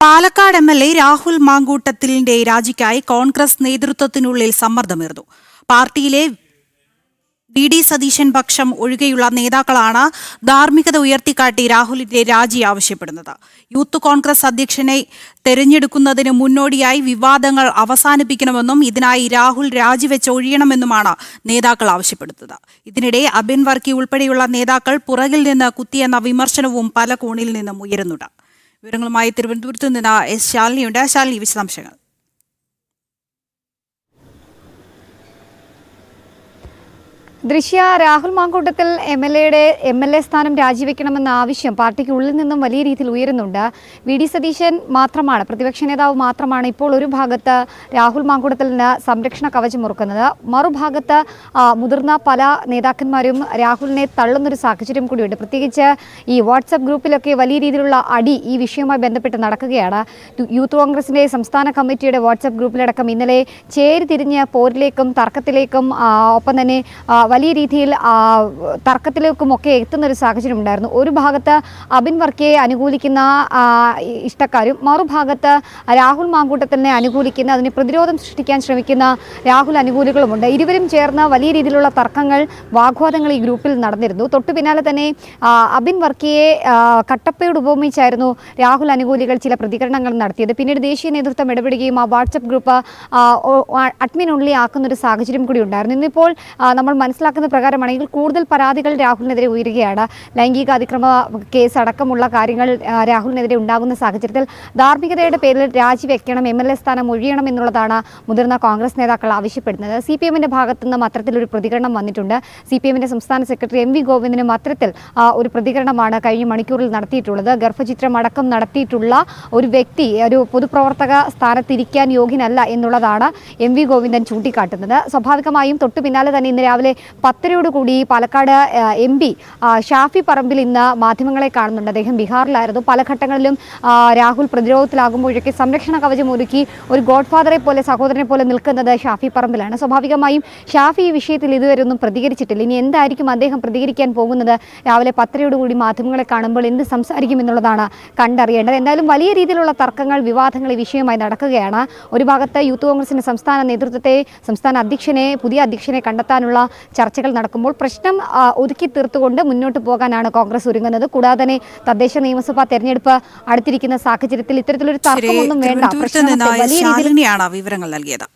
Palakkad MLA. Rahul മാങ്കൂട്ടത്തിലിന്റെ രാജിക്കായി Congress നേതൃത്വത്തിനുള്ളിൽ സമ്മർദ്ദമേറുന്നു. പാർട്ടിയിലെ VD. Satheesan പക്ഷം ഒഴികെയുള്ള നേതാക്കളാണ് ധാർമ്മികത ഉയർത്തിക്കാട്ടി രാഹുലിന്റെ രാജി ആവശ്യപ്പെടുന്നത്. യൂത്ത് കോൺഗ്രസ് അധ്യക്ഷനെ തെരഞ്ഞെടുക്കുന്നതിന് മുന്നോടിയായി വിവാദങ്ങൾ അവസാനിപ്പിക്കണമെന്നും ഇതിനായി രാഹുൽ രാജിവെച്ച് ഒഴിയണമെന്നുമാണ് നേതാക്കൾ ആവശ്യപ്പെടുന്നത്. ഇതിനിടെ അബിൻ വർക്കി ഉൾപ്പെടെയുള്ള നേതാക്കൾ പുറകിൽ നിന്ന് കുത്തിയെന്ന വിമർശനവും പല കോണിൽ നിന്നും ഉയരുന്നുണ്ട്. വിവരങ്ങളുമായി തിരുവനന്തപുരത്ത് നിന്ന് എസ് ശാലിനിയുണ്ട്. ശാലിനി, വിശദാംശങ്ങൾ. ദൃശ്യ, രാഹുൽ മാങ്കൂട്ടത്തിൽ എം.എൽ.എ. സ്ഥാനം രാജിവെക്കണമെന്ന ആവശ്യം പാർട്ടിക്ക് ഉള്ളിൽ നിന്നും വലിയ രീതിയിൽ ഉയരുന്നുണ്ട്. വി.ഡി. സതീശൻ മാത്രമാണ്, പ്രതിപക്ഷ നേതാവ് മാത്രമാണ് ഇപ്പോൾ ഒരു ഭാഗത്ത് രാഹുൽ മാങ്കൂട്ടത്തിന് സംരക്ഷണ കവചം ഒരുക്കുന്നത്. മറുഭാഗത്ത് മുതിർന്ന പല നേതാക്കന്മാരും രാഹുലിനെ തള്ളുന്നൊരു സാഹചര്യം കൂടിയുണ്ട്. പ്രത്യേകിച്ച് ഈ വാട്സപ്പ് ഗ്രൂപ്പിലൊക്കെ വലിയ രീതിയിലുള്ള അടി ഈ വിഷയവുമായി ബന്ധപ്പെട്ട് നടക്കുകയാണ്. യൂത്ത് കോൺഗ്രസിൻ്റെ സംസ്ഥാന കമ്മിറ്റിയുടെ വാട്സപ്പ് ഗ്രൂപ്പിലടക്കം ഇന്നലെ ചേരിതിരിഞ്ഞ് പോരിലേക്കും തർക്കത്തിലേക്കും ഒപ്പം തന്നെ വലിയ രീതിയിൽ തർക്കത്തിലേക്കുമൊക്കെ എത്തുന്നൊരു സാഹചര്യം ഉണ്ടായിരുന്നു. ഒരു ഭാഗത്ത് അബിൻ വർക്കിയെ അനുകൂലിക്കുന്ന ഇഷ്ടക്കാരും മറുഭാഗത്ത് രാഹുൽ മാങ്കൂട്ടത്തിനെ അനുകൂലിക്കുന്ന, അതിന് പ്രതിരോധം സൃഷ്ടിക്കാൻ ശ്രമിക്കുന്ന രാഹുൽ അനുകൂലികളുമുണ്ട്. ഇരുവരും ചേർന്ന് വലിയ രീതിയിലുള്ള തർക്കങ്ങൾ, വാഗ്വാദങ്ങൾ ഈ ഗ്രൂപ്പിൽ നടന്നിരുന്നു. തൊട്ടു പിന്നാലെ തന്നെ അബിൻ വർക്കിയെ കട്ടപ്പയോട് ഉപമിച്ചായിരുന്നു രാഹുൽ അനുകൂലികൾ ചില പ്രതികരണങ്ങൾ നടത്തിയത്. പിന്നീട് ദേശീയ നേതൃത്വം ഇടപെടുകയും ആ വാട്സപ്പ് ഗ്രൂപ്പ് അഡ്മിൻ ഉള്ളി ആക്കുന്നൊരു സാഹചര്യം കൂടി ഉണ്ടായിരുന്നു. ഇന്നിപ്പോൾ നമ്മൾ മനസ്സിലാക്കുന്ന പ്രകാരമാണെങ്കിൽ കൂടുതൽ പരാതികൾ രാഹുലിനെതിരെ ഉയരുകയാണ്. ലൈംഗിക അതിക്രമ കേസ് അടക്കമുള്ള കാര്യങ്ങൾ രാഹുലിനെതിരെ ഉണ്ടാകുന്ന സാഹചര്യത്തിൽ ധാർമ്മികതയുടെ പേരിൽ രാജിവെക്കണം, എം.എൽ.എ. സ്ഥാനം ഒഴിയണം എന്നുള്ളതാണ് മുതിർന്ന കോൺഗ്രസ് നേതാക്കൾ ആവശ്യപ്പെടുന്നത്. CPM-ന്റെ ഭാഗത്തു നിന്നും അത്തരത്തിലൊരു പ്രതികരണം വന്നിട്ടുണ്ട്. CPM-ന്റെ സംസ്ഥാന സെക്രട്ടറി M.V. ഗോവിന്ദനും അത്തരത്തിൽ ഒരു പ്രതികരണമാണ് കഴിഞ്ഞ മണിക്കൂറിൽ നടത്തിയിട്ടുള്ളത്. ഗർഭചിത്രം അടക്കം നടത്തിയിട്ടുള്ള ഒരു വ്യക്തി ഒരു പൊതുപ്രവർത്തക സ്ഥാനത്തിരിക്കാൻ യോഗ്യനല്ല എന്നുള്ളതാണ് M.V. ഗോവിന്ദൻ ചൂണ്ടിക്കാട്ടുന്നത്. സ്വാഭാവികമായും തൊട്ടു പിന്നാലെ തന്നെ ഇന്ന് രാവിലെ 10:00 പാലക്കാട് MP ഷാഫി പറമ്പിൽ ഇന്ന് മാധ്യമങ്ങളെ കാണുന്നുണ്ട്. അദ്ദേഹം ബീഹാറിലായിരുന്നു. പല ഘട്ടങ്ങളിലും രാഹുൽ പ്രതിരോധത്തിലാകുമ്പോഴൊക്കെ സംരക്ഷണ കവചം ഒരുക്കി ഒരു ഗോഡ്ഫാദറെ പോലെ, സഹോദരനെ പോലെ നിൽക്കുന്നത് ഷാഫി പറമ്പിലാണ്. സ്വാഭാവികമായും ഷാഫി ഈ വിഷയത്തിൽ ഇതുവരെ ഒന്നും പ്രതികരിച്ചിട്ടില്ല. ഇനി എന്തായിരിക്കും അദ്ദേഹം പ്രതികരിക്കാൻ പോകുന്നത്? രാവിലെ 10:00 മാധ്യമങ്ങളെ കാണുമ്പോൾ എന്ത് സംസാരിക്കും എന്നുള്ളതാണ് കണ്ടറിയേണ്ടത്. എന്തായാലും വലിയ രീതിയിലുള്ള തർക്കങ്ങൾ, വിവാദങ്ങൾ ഈ വിഷയമായി നടക്കുകയാണ്. ഒരു ഭാഗത്ത് യൂത്ത് കോൺഗ്രസിന്റെ സംസ്ഥാന നേതൃത്വത്തെ, സംസ്ഥാന അധ്യക്ഷനെ, പുതിയ അധ്യക്ഷനെ കണ്ടെത്താനുള്ള ചർച്ചകൾ നടക്കുമ്പോൾ പ്രശ്നം ഒതുക്കി തീർത്തുകൊണ്ട് മുന്നോട്ട് പോകാനാണ് കോൺഗ്രസ് ഒരുങ്ങുന്നത്. കൂടാതെ തന്നെ തദ്ദേശ നിയമസഭാ തെരഞ്ഞെടുപ്പ് അടുത്തിരിക്കുന്ന സാഹചര്യത്തിൽ ഇത്തരത്തിലൊരു തർക്കമൊന്നും വേണ്ട. വലിയ രീതിയിലാണ് വിവരങ്ങൾ നൽകിയത്.